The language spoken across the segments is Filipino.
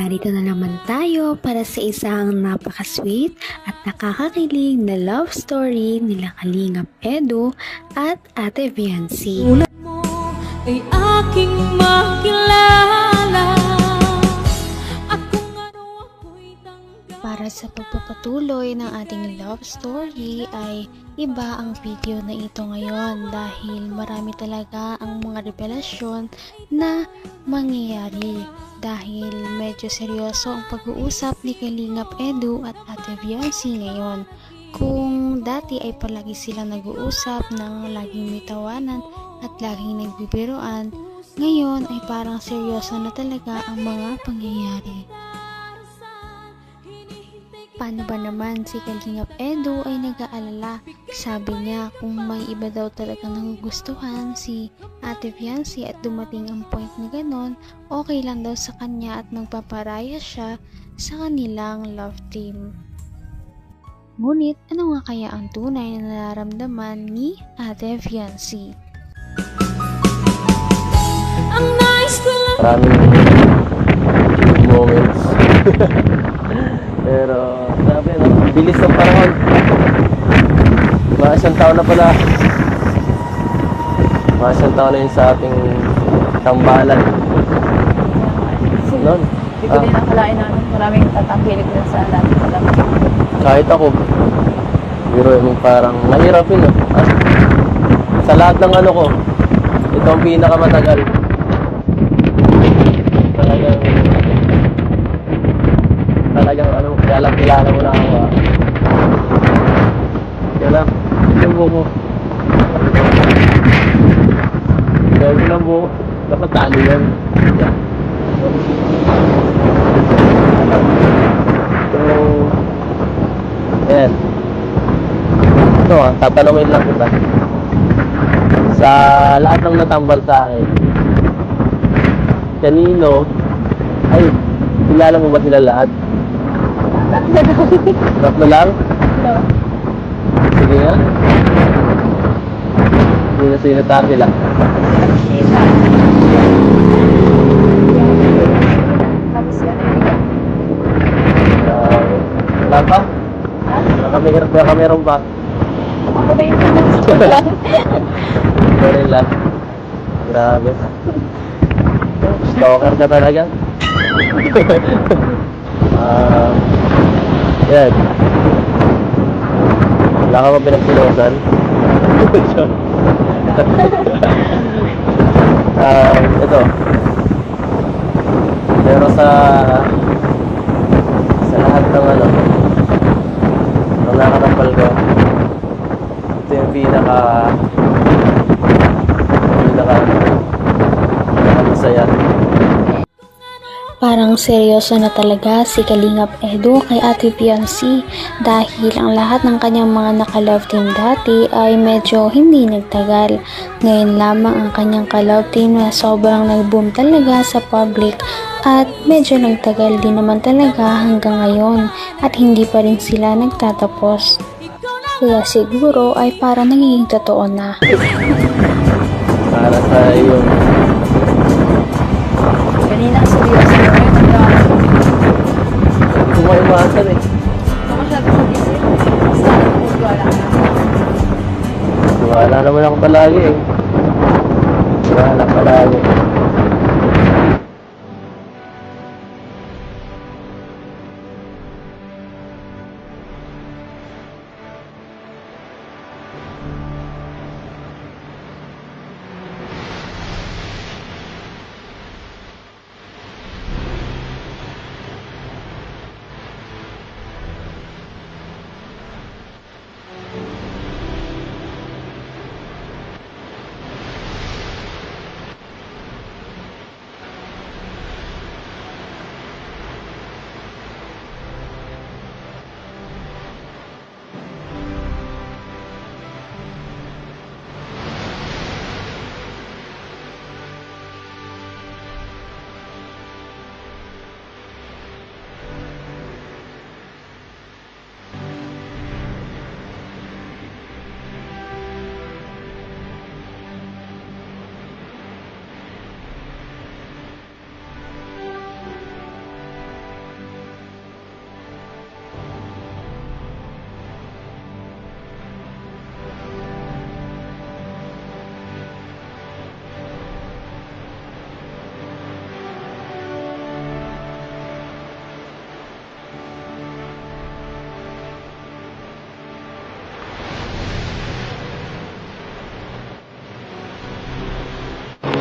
narito na naman tayo para sa isang napaka-sweet at nakakakilig na love story nila Kalingap Edu at Ate Viancy. Tulad mo ay aking makilala. Para sa pagpapatuloy ng ating love story ay iba ang video na ito ngayon dahil marami talaga ang mga revelasyon na mangyayari dahil medyo seryoso ang pag-uusap ni Kalingap Edu at Ate Viancy ngayon. Kung dati ay palagi silang nag-uusap ng laging may tawanan at laging nagbibiruan, ngayon ay parang seryoso na talaga ang mga pangyayari. Paano ba naman si Kalingap Edu ay nag-aalala? Sabi niya kung may iba daw talagang nagugustuhan si Ate Viancy at dumating ang point na ganon, okay lang daw sa kanya at magpaparaya siya sa kanilang love team. Ngunit ano nga kaya ang tunay na nararamdaman ni Ate Viancy? Ang nice ko lang. Maraming moments. Pero sabi no, bilis ng panahon. Mga isang taon na pala. Mga isang taon na yun sa ating tambalan. Noon. Hindi ko din nakalain na maraming tatangkilik din sa natin sa lahat. Kahit ako, biro yung parang nahirapin no. Sa lahat ng ano ko, ito ang pinakamatagal. Talagang ano, kilala mo na ako. Kaya lang, yung buko. Kaya ko lang buko, nakatali yan. So, ayan. Ito tatanungin lang kita. Sa lahat ng natambal sa akin, kanino, ay, kilala mo ba sila lahat? Drop na lang? No. Sige nga. Hindi na sinata sila. Isa. Tapos yan ay Wala pa? ha? Baka meron pa. Ako ba yung pinag-lang? Meron lang. Grabe. Stalker ka talaga. Yan. Wala ka ba pinagsilosan? Ito. Pero sa lahat ng ano, ng nakatampal ko, ito yung pinaka-masaya. Parang seryoso na talaga si Kalingap Edu kay Ate Viancy dahil ang lahat ng kanyang mga naka-love team dati ay medyo hindi nagtagal. Ngayon lamang ang kanyang ka-love team na sobrang nag-boom talaga sa public at medyo nagtagal din naman talaga hanggang ngayon at hindi pa rin sila nagtatapos. Kaya siguro ay parang nagiging totoo na. Para sa iyo. Kanina seryoso na rin. Hindi ko maiwasan eh. Ako masyado sa busy. Basta wala ka na. Wala naman ako palagi eh. Wala palagi.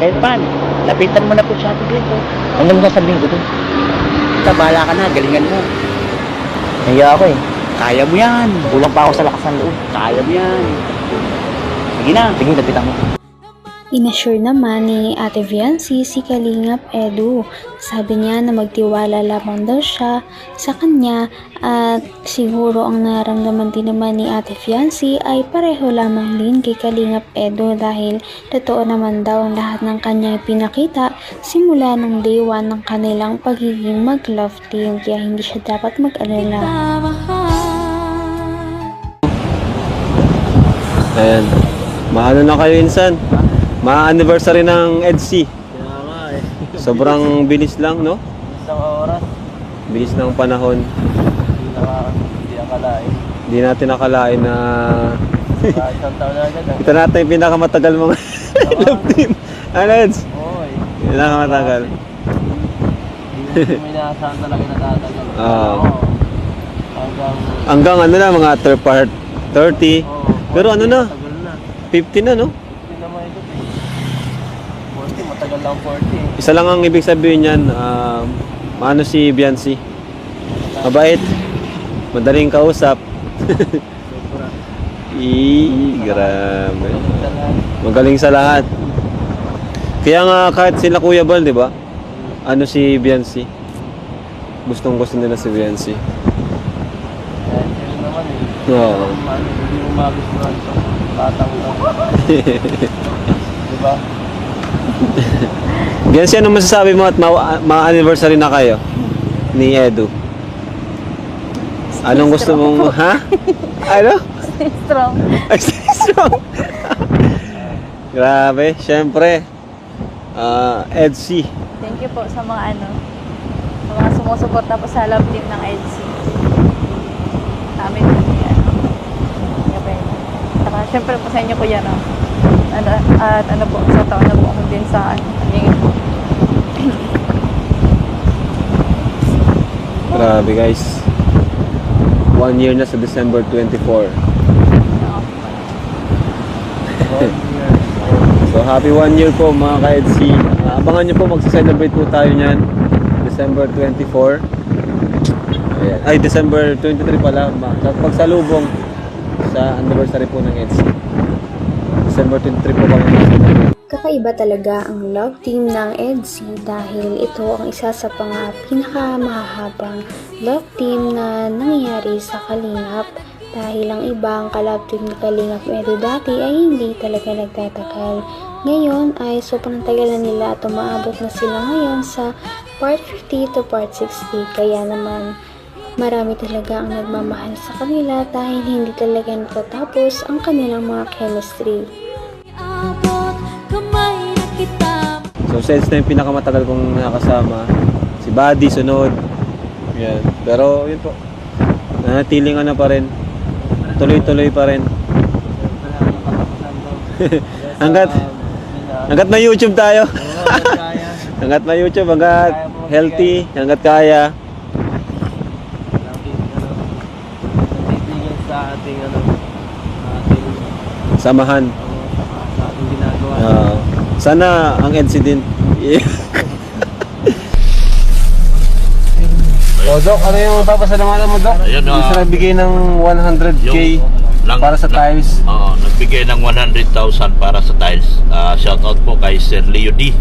Kahit paano, lapitan mo na po sa atin dito. Ano mo sasabihin ko doon? Basta bahala ka na, galingan mo. Nahiya ako eh. Kaya mo yan. Kulang pa ako sa lakas ng loob. Kaya mo yan. Sige na. Sige, lapitan mo. Inassure naman ni Ate Viancy si Kalingap Edu. Sabi niya na magtiwala lamang daw siya sa kanya at siguro ang naramdaman din naman ni Ate Viancy ay pareho lamang din kay Kalingap Edu dahil totoo naman daw ang lahat ng kanyang pinakita simula ng day 1 ng kanilang pagiging mag-love team kaya hindi siya dapat mag-alala. Ayan. Mahalo na kayo, insan. Ma-anniversary ng EDC. Kaya nga eh. Sobrang bilis lang, no? Isang oras, Bilis ng panahon. hindi akalain. Hindi natin nakalain na Kahit isang taon na agad. ito natin yung pinakamatagal mga love team. Ano, Eds? Oo eh. Pinakamatagal. Hindi mo inaasahan talaga na tatagal. Oo. Hanggang, Hanggang ano na, mga third part 30. oo. Pero ano na, Matagal na. 50 na, no? Hindi naman ito eh. 40, matagal lang 40 eh. Isa lang ang ibig sabihin yan, maano si Biancy. Mabait. Madaling kausap. Sobra. Grabe. Talaga. Magaling sa lahat. Kaya nga kahit sila Kuya Bal, di ba? Ano si Biancy? Gustong gusto nila si Biancy. Kahit yun naman eh. Oo. Hindi mo magustuhan sa batang mo. Diba? Biancy, ano masasabi mo at ma-anniversary na kayo ni Edu? Anong gusto mong, ha? Ano? Stay strong. Ay, stay strong. Grabe, syempre. EDC. Thank you po sa mga sa mga sumusuporta po sa love team ng EDC. Kami po yan. Saka syempre po sa inyo po yan. At ano po, sa taon na po ako din sa hingin po. Grabe guys. 1 year na sa December 24. So happy 1 year po mga ka-EDC. Abangan nyo po, magsa-celebrate po tayo niyan. December 24. Ayan. Ay, December 23 pala. Pagsalubong sa anniversary po ng EDC. December 23 po kami. Kakaiba talaga ang love team ng EDC dahil ito ang isa sa pinakamahahabang love team na nangyayari sa Kalingap dahil ang ibang ka-love team ni Kalingap Edu dati ay hindi talaga nagtatagal. Ngayon ay sobrang tagal na nila at umaabot na sila ngayon sa part 50 to part 60 kaya naman marami talaga ang nagmamahal sa kanila dahil hindi talaga natatapos ang kanilang mga chemistry. Abot kamay na kita. So since na yung pinakamatagal kong nakasama, si Buddy sunod. Yan. Pero yun po. Nanatiling ano pa rin. Tuloy-tuloy pa rin. hanggat may YouTube tayo. hanggat may YouTube, hanggat healthy, hanggat kaya. Natitigil sa ating Samahan. sa ating ginagawa. Sana ang EDC din. O Doc, ano yung papasalamatan mo Doc? Ayun, Gusto nagbigay ng 100k para sa tiles. Oo, nagbigay ng 100,000 para sa tiles. Shoutout po kay Sir Leo D.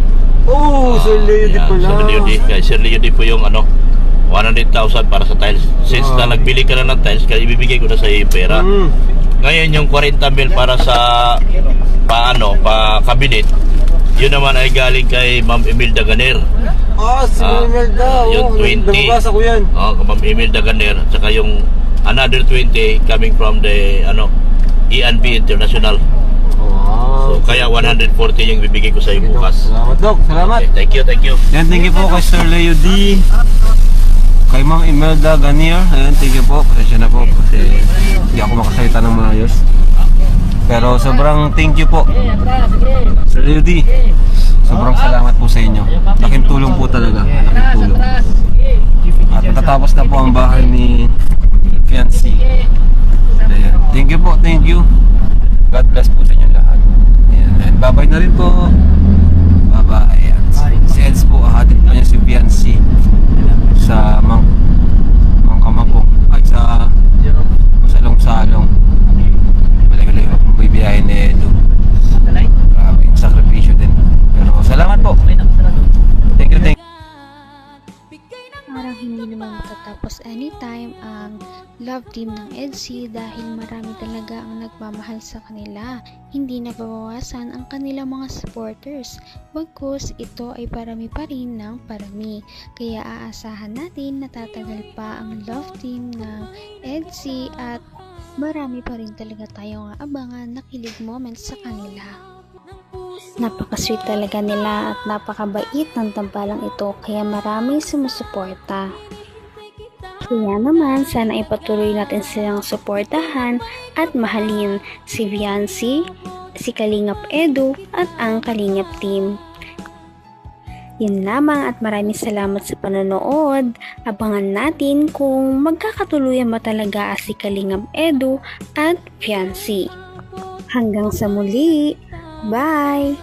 Oh, Sir Leo di Yan, pala. Sir Leo D. Kay Sir Leo D po yung 100,000 para sa tiles. Since na nagbili ka na ng tiles, kaya ibibigay ko na sa iyo yung pera. Ngayon yung 40 mil para sa pa cabinet. Yun naman ay galing kay Ma'am Imelda Ganer. Si Imelda. Yung 20. Nababasa ko yan. Ma'am Imelda Ganer. Tsaka yung another 20 coming from the ENB International. Wow. So kaya 140 yung bibigay ko sa iyo bukas. Salamat Doc, salamat. Okay, thank you. Yan, thank you po kay Sir Leo D. Kay Ma'am Imelda Ganier. Ayan, thank you po. Pasensya na po kasi hindi ako makasalita ng maayos. Pero sobrang thank you po. Sir Leo D. Sobrang salamat po sa inyo. Laking tulong po talaga. Laking tulong. At natatapos na po ang bahay ni Fiancé. Ayan. Thank you po, thank you. God bless po sa inyo lahat. Ayan. And bye-bye na rin po. hatid pa niya si Biancy sa Mangkamagong at sa Salong-Salong. Malayo-layo akong bibiyahin ni Edo. Grabe yung sakripisyo din. Pero salamat po. Thank you. Parang hindi naman matatapos anytime ang love team ng EDSI dahil marami talaga ang nagmamahal sa kanila. Hindi nababawasan ang kanilang mga supporters. Bagkus ito ay parami pa rin ng parami. Kaya aasahan natin na tatagal pa ang love team ng EDSI at marami pa rin talaga tayong aabangan na kilig moments sa kanila. Napaka-sweet talaga nila at napakabait ng tambalang ito kaya maraming sumusuporta. Kaya naman sana ipatuloy natin silang suportahan at mahalin si Biancy, si Kalingap Edu at ang Kalingap team. Yun lamang at maraming salamat sa panonood. Abangan natin kung magkakatuluyan ba talaga si Kalingap Edu at Biancy. Hanggang sa muli! Bye!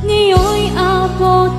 Ngayon'y abot